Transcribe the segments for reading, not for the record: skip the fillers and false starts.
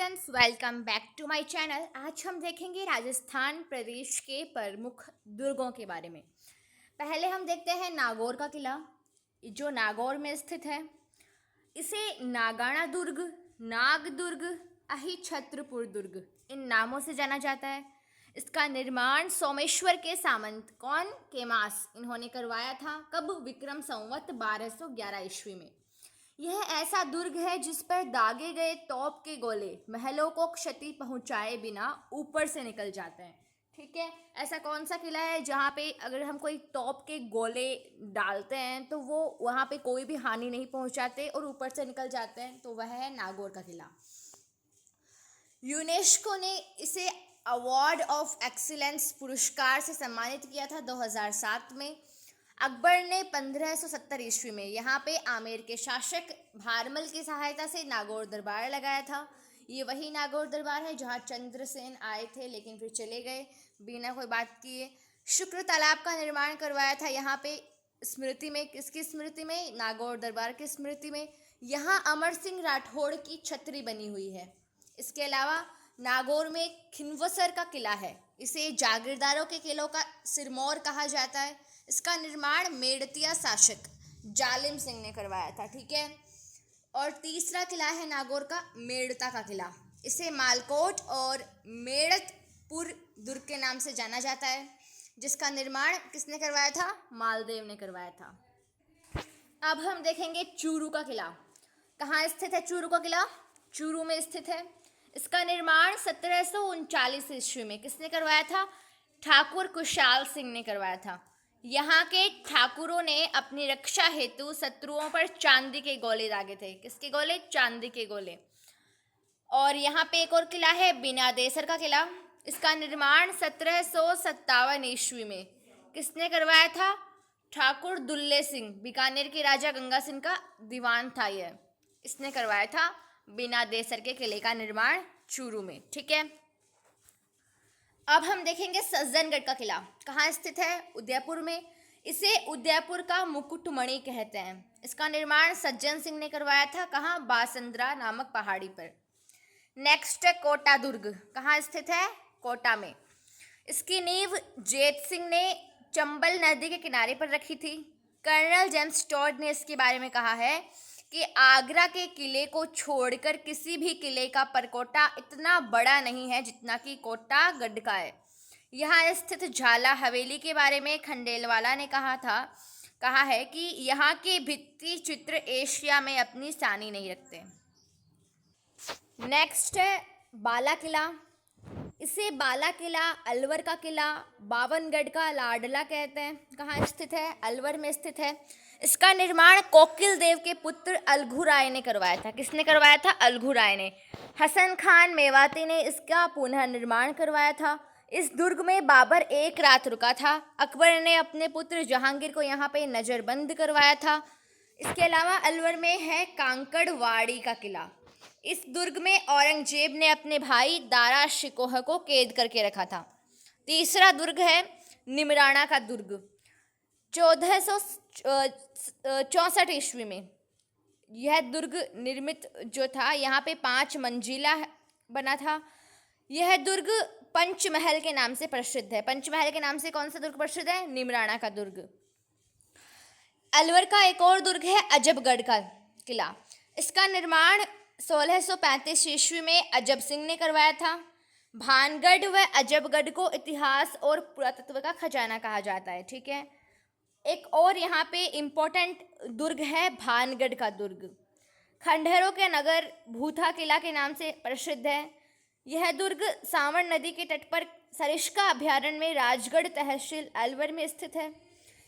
Students, welcome back to my channel. आज हम देखेंगे राजस्थान प्रदेश के प्रमुख दुर्गों के बारे में। पहले हम देखते हैं नागौर का किला, जो नागौर में स्थित है। इसे नागाना दुर्ग, नाग दुर्ग, अहिछत्रपुर दुर्ग इन नामों से जाना जाता है। इसका निर्माण सोमेश्वर के सामंत कौन केमास इन्होंने करवाया था। कब? विक्रम संवत 1211 ईस्वी में। यह ऐसा दुर्ग है जिस पर दागे गए तोप के गोले महलों को क्षति पहुंचाए बिना ऊपर से निकल जाते हैं। ठीक है, ऐसा कौन सा किला है जहाँ पे अगर हम कोई तोप के गोले डालते हैं तो वो वहाँ पे कोई भी हानि नहीं पहुंचाते और ऊपर से निकल जाते हैं? तो वह है नागौर का किला। यूनेस्को ने इसे अवार्ड ऑफ एक्सीलेंस पुरस्कार से सम्मानित किया था 2007 में। अकबर ने 1570 ईस्वी में यहाँ पे आमेर के शासक भारमल की सहायता से नागौर दरबार लगाया था। ये वही नागौर दरबार है जहाँ चंद्रसेन आए थे लेकिन फिर चले गए बिना कोई बात किए। शुक्र तालाब का निर्माण करवाया था यहाँ पे स्मृति में। किसकी स्मृति में? नागौर दरबार की स्मृति में। यहाँ अमर सिंह राठौड़ की छतरी बनी हुई है। इसके अलावा नागौर में खिनवसर का किला है। इसे जागीरदारों के किलों का सिरमौर कहा जाता है। इसका निर्माण मेड़तिया शासक जालिम सिंह ने करवाया था। ठीक है, और तीसरा किला है नागौर का मेड़ता का किला। इसे मालकोट और मेड़तपुर दुर्ग के नाम से जाना जाता है, जिसका निर्माण किसने करवाया था? मालदेव ने करवाया था। अब हम देखेंगे चूरू का किला। कहाँ स्थित है चूरू का किला? चूरू में स्थित है। इसका निर्माण 1739 ईस्वी में किसने करवाया था? ठाकुर कुशाल सिंह ने करवाया था। यहाँ के ठाकुरों ने अपनी रक्षा हेतु शत्रुओं पर चांदी के गोले दागे थे। किसके गोले? चांदी के गोले। और यहाँ पे एक और किला है बीनादेसर का किला। इसका निर्माण 1757 ईस्वी में किसने करवाया था? ठाकुर दुल्ले सिंह, बीकानेर के राजा गंगा सिंह का दीवान था यह। इसने करवाया था बीनादेसर के किले का निर्माण चूरू में। ठीक है, अब हम देखेंगे सज्जनगढ़ का किला। कहाँ स्थित है? उदयपुर में। इसे उदयपुर का मुकुटमणि कहते हैं। इसका निर्माण सज्जन सिंह ने करवाया था। कहाँ? बासंद्रा नामक पहाड़ी पर। नेक्स्ट है कोटा दुर्ग। कहाँ स्थित है? कोटा में। इसकी नींव जेत सिंह ने चंबल नदी के किनारे पर रखी थी। कर्नल जेम्स टॉड ने इसके बारे में कहा है कि आगरा के किले को छोड़कर किसी भी किले का परकोटा इतना बड़ा नहीं है जितना कि कोटा गढ़ का है। यहाँ स्थित झाला हवेली के बारे में खंडेलवाला ने कहा है कि यहाँ के भित्ति चित्र एशिया में अपनी सानी नहीं रखते। नेक्स्ट है बाला किला। इसे बाला किला, अलवर का किला, बावनगढ़ का लाडला कहते हैं। कहाँ स्थित है? अलवर में स्थित है। इसका निर्माण कोकिल देव के पुत्र अलगू राय ने करवाया था। किसने करवाया था? अलगू राय ने। हसन खान मेवाती ने इसका पुनः निर्माण करवाया था। इस दुर्ग में बाबर एक रात रुका था। अकबर ने अपने पुत्र जहांगीर को यहाँ पे नजरबंद करवाया था। इसके अलावा अलवर में है कांकड़वाड़ी का किला। इस दुर्ग में औरंगजेब ने अपने भाई दारा शिकोह को कैद करके रखा था। तीसरा दुर्ग है निमराना का दुर्ग। 1464 ईस्वी में यह दुर्ग निर्मित जो था, यहाँ पे 5 मंजिला बना था। यह दुर्ग पंचमहल के नाम से प्रसिद्ध है। पंचमहल के नाम से कौन सा दुर्ग प्रसिद्ध है? निमराना का दुर्ग। अलवर का एक और दुर्ग है अजबगढ़ का किला। इसका निर्माण 1635 ईस्वी में अजब सिंह ने करवाया था। भानगढ़ व अजबगढ़ को इतिहास और पुरातत्व का खजाना कहा जाता है। ठीक है, एक और यहाँ पे इम्पोर्टेंट दुर्ग है भानगढ़ का दुर्ग। खंडहरों के नगर भूथा किला के नाम से प्रसिद्ध है। यह दुर्ग सावन नदी के तट पर सरिस्का अभयारण्य में राजगढ़ तहसील अलवर में स्थित है।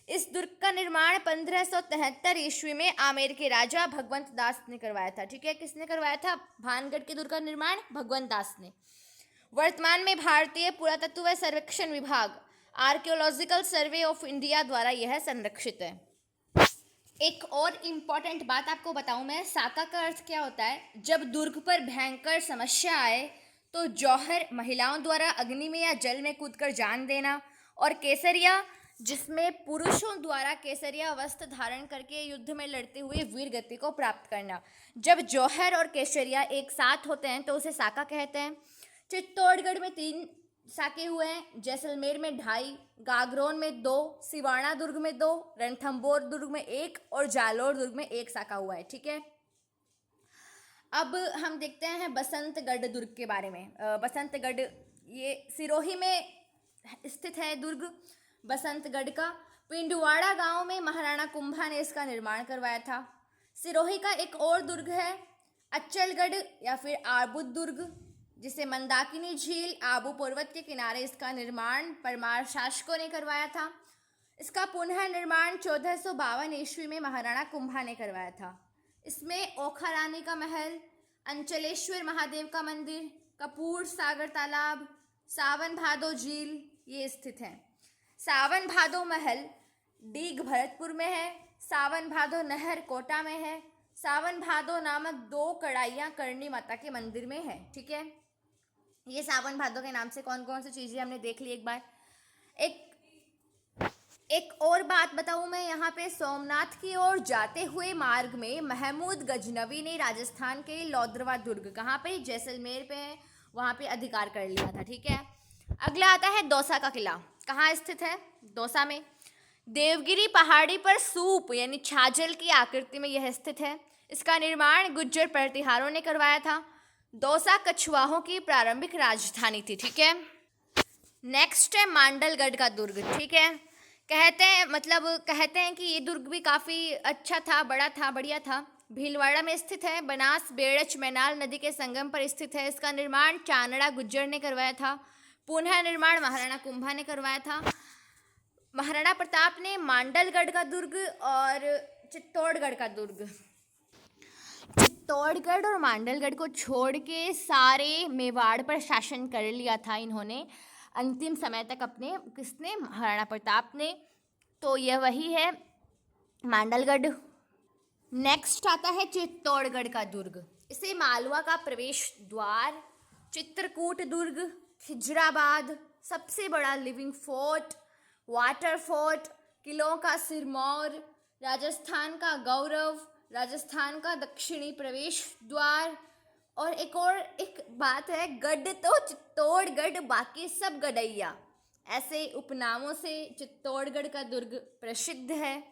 इस दुर्ग का निर्माण 1573 ईस्वी में आमेर के राजा भगवंत दास ने करवाया था। ठीक है, किसने करवाया था? भानगढ़ के दुर्ग का निर्माण भगवंत दास ने। वर्तमान में भारतीय पुरातत्व व सर्वेक्षण विभाग, आर्कियोलॉजिकल सर्वे ऑफ इंडिया द्वारा यह संरक्षित है। एक और इम्पॉर्टेंट बात आपको बताऊं मैं, साका का अर्थ क्या होता है? जब दुर्ग पर भयंकर समस्या आए तो जौहर, महिलाओं द्वारा अग्नि में या जल में कूदकर जान देना, और केसरिया, जिसमें पुरुषों द्वारा केसरिया वस्त्र धारण करके युद्ध में लड़ते हुए वीर गति को प्राप्त करना। जब जौहर और केसरिया एक साथ होते हैं तो उसे साका कहते हैं। चित्तौड़गढ़ में 3 साके हुए हैं, जैसलमेर में 2.5, गागरोन में 2, सिवाना दुर्ग में 2, रणथंभौर दुर्ग में 1 और जालोर दुर्ग में 1 साका हुआ है। ठीक है, अब हम देखते हैं बसंतगढ़ दुर्ग के बारे में। बसंतगढ़ ये सिरोही में स्थित है दुर्ग बसंतगढ़ का। पिंडवाड़ा गांव में महाराणा कुंभा ने इसका निर्माण करवाया था। सिरोही का एक और दुर्ग है अच्चलगढ़ या फिर आबुद दुर्ग, जिसे मंदाकिनी झील आबू पर्वत के किनारे इसका निर्माण परमार शासकों ने करवाया था। इसका पुनर्निर्माण 1452 ईस्वी में महाराणा कुंभा ने करवाया था। इसमें ओखा रानी का महल, अंचलेश्वर महादेव का मंदिर, कपूर सागर तालाब, सावन भादो झील ये स्थित हैं। सावन भादो महल डीग भरतपुर में है। सावन भादो नहर कोटा में है। सावन भादो नामक 2 कड़ाइयाँ करणी माता के मंदिर में है। ठीक है, ये सावन भादो के नाम से कौन कौन सी चीज़ें हमने देख ली एक बार। एक और बात बताऊं मैं, यहाँ पे सोमनाथ की ओर जाते हुए मार्ग में महमूद गजनवी ने राजस्थान के लौद्रवा दुर्ग, कहाँ पे, जैसलमेर पे है, वहाँ पे अधिकार कर लिया था। ठीक है, अगला आता है दौसा का किला। कहाँ स्थित है? दौसा में। देवगिरी पहाड़ी पर सूप यानी छाजल की आकृति में यह स्थित है। इसका निर्माण गुज्जर प्रतिहारों ने करवाया था। दौसा कछवाहों की प्रारंभिक राजधानी थी। ठीक है, नेक्स्ट है मांडलगढ़ का दुर्ग। ठीक है, कहते हैं कि ये दुर्ग भी काफ़ी अच्छा था, बड़ा था, बढ़िया था। भीलवाड़ा में स्थित है। बनास बेड़च मैनाल नदी के संगम पर स्थित है। इसका निर्माण चानड़ा गुज्जर ने करवाया था। पुनः निर्माण महाराणा कुंभा ने करवाया था। महाराणा प्रताप ने मांडलगढ़ का दुर्ग और चित्तौड़गढ़ का दुर्ग, चित्तौड़गढ़ और मांडलगढ़ को छोड़ के सारे मेवाड़ पर शासन कर लिया था इन्होंने अंतिम समय तक अपने, किसने, महाराणा प्रताप ने। तो यह वही है मांडलगढ़। नेक्स्ट आता है चित्तौड़गढ़ का दुर्ग। इसे मालवा का प्रवेश द्वार, चित्रकूट दुर्ग, खिजराबाद, सबसे बड़ा लिविंग फोर्ट, वाटर फोर्ट, किलों का सिरमौर, राजस्थान का गौरव, राजस्थान का दक्षिणी प्रवेश द्वार। और एक बात है, गढ़ तो चित्तौड़गढ़ बाकी सब गढ़ैया, ऐसे उपनामों से चित्तौड़गढ़ का दुर्ग प्रसिद्ध है।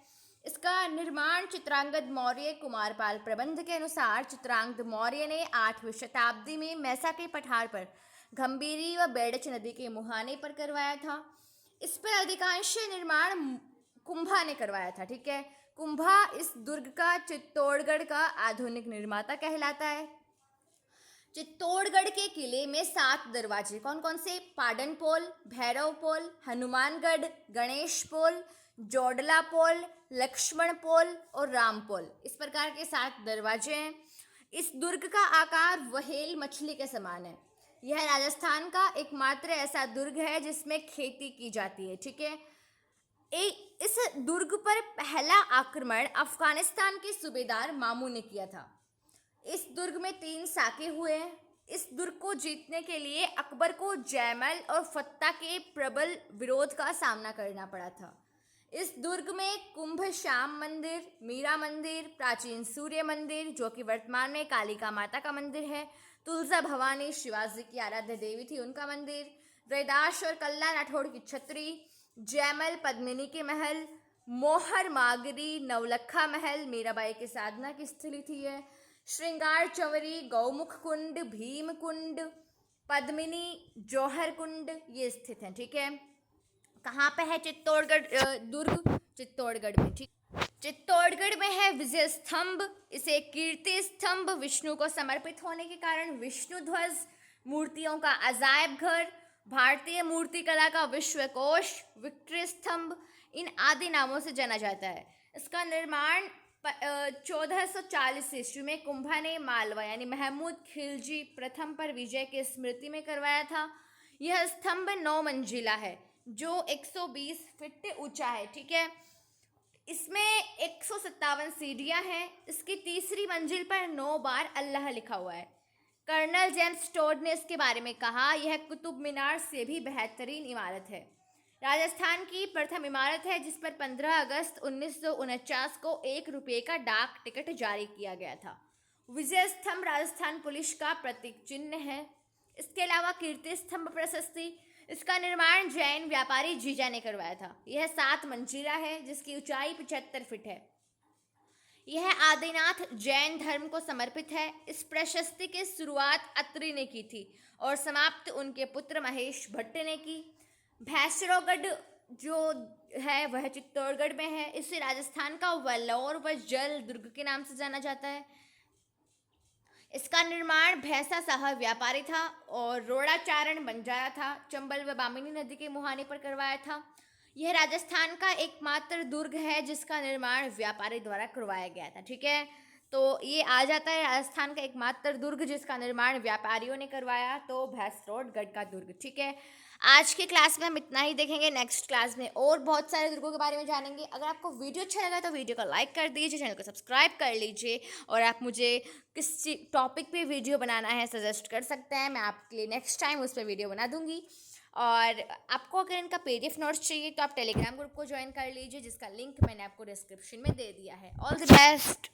इसका निर्माण चित्रांगद मौर्य कुमारपाल प्रबंध के अनुसार चित्रांगद मौर्य ने 8वीं शताब्दी में मैसा के पठार पर गंभीरी व बेड़च नदी के मुहाने पर करवाया था। इस पर अधिकांश निर्माण कुंभा ने करवाया था। ठीक है, कुंभा इस दुर्ग का चित्तौड़गढ़ का आधुनिक निर्माता कहलाता है। चित्तौड़गढ़ के किले में 7 दरवाजे, कौन कौन से? पाडन पोल, भैरव पोल, हनुमानगढ़, गणेश पोल, जोडला पोल, लक्ष्मण पोल और राम पोल, इस प्रकार के 7 दरवाजे हैं। इस दुर्ग का आकार व्हेल मछली के समान है। यह राजस्थान का एकमात्र ऐसा दुर्ग है जिसमें खेती की जाती है। ठीक है, इस दुर्ग पर पहला आक्रमण अफगानिस्तान के सूबेदार मामू ने किया था। इस दुर्ग में 3 साके हुए हैं। इस दुर्ग को जीतने के लिए अकबर को जयमल और फत्ता के प्रबल विरोध का सामना करना पड़ा था। इस दुर्ग में कुंभ श्याम मंदिर, मीरा मंदिर, प्राचीन सूर्य मंदिर जो कि वर्तमान में कालिका माता का मंदिर है, तुलजा भवानी शिवाजी की आराध्य देवी थी उनका मंदिर, रैदास और कल्ला राठौड़ की छत्री, जयमल पद्मिनी के महल, मोहर मागरी नवलखा महल मीराबाई की साधना की स्थली थी है, श्रृंगार चंवरी, गौमुख कुंड, भीम कुंड, पद्मिनी, जौहर कुंड ये स्थित हैं। ठीक है, कहाँ पे है चित्तौड़गढ़ दुर्ग? चित्तौड़गढ़ में। ठीक, चित्तौड़गढ़ में है विजय स्तंभ। इसे कीर्ति स्तंभ, विष्णु को समर्पित होने के कारण विष्णु ध्वज, मूर्तियों का अजायब घर, भारतीय मूर्ति कला का विश्व कोश, विक्ट्री स्तंभ, इन आदि नामों से जाना जाता है। इसका निर्माण 1440 ईस्वी में कुंभा ने मालवा यानी महमूद खिलजी प्रथम पर विजय की स्मृति में करवाया था। यह स्तंभ 9 मंजिला है जो 120 फीट ऊंचा है। ठीक है, इसमें 157 सीढ़ियां हैं। इसकी तीसरी मंजिल पर 9 बार अल्लाह लिखा हुआ है। कर्नल जेम्स टोड ने इसके बारे में कहा, यह कुतुब मीनार से भी बेहतरीन इमारत है। राजस्थान की प्रथम इमारत है जिस पर 15 अगस्त 1949 को 1 रुपये का डाक टिकट जारी किया गया था। विजय स्तंभ राजस्थान पुलिस का प्रतीक चिन्ह है। इसके अलावा कीर्ति स्तंभ प्रशस्ति, इसका निर्माण जैन व्यापारी जीजा ने करवाया था। यह 7 मंजिला है जिसकी ऊंचाई 75 फीट है। यह आदिनाथ जैन धर्म को समर्पित है। इस प्रशस्ति की शुरुआत अत्रि ने की थी और समाप्त उनके पुत्र महेश भट्ट ने की। भैंसरोगढ़ जो है वह चित्तौड़गढ़ में है। इसे राजस्थान का वल्लौर व जल दुर्ग के नाम से जाना जाता है। इसका निर्माण भैंसा साहब व्यापारी था और रोड़ाचारण बंजारा था चंबल व बामिनी नदी के मुहाने पर करवाया था। यह राजस्थान का एकमात्र दुर्ग है जिसका निर्माण व्यापारी द्वारा करवाया गया था। ठीक है, तो ये आ जाता है राजस्थान का एकमात्र दुर्ग जिसका निर्माण व्यापारियों ने करवाया, तो भैंसरोडगढ़ का दुर्ग। ठीक है, आज की क्लास में हम इतना ही देखेंगे। नेक्स्ट क्लास में और बहुत सारे दुर्गों के बारे में जानेंगे। अगर आपको वीडियो अच्छा लगा तो वीडियो को लाइक कर दीजिए, चैनल को सब्सक्राइब कर लीजिए और आप मुझे किस टॉपिक पे वीडियो बनाना है सजेस्ट कर सकते हैं। मैं आपके लिए नेक्स्ट टाइम उस पर वीडियो बना दूंगी। और आपको अगर इनका PDF नोट्स चाहिए तो आप टेलीग्राम ग्रुप को ज्वाइन कर लीजिए जिसका लिंक मैंने आपको डिस्क्रिप्शन में दे दिया है। All the best.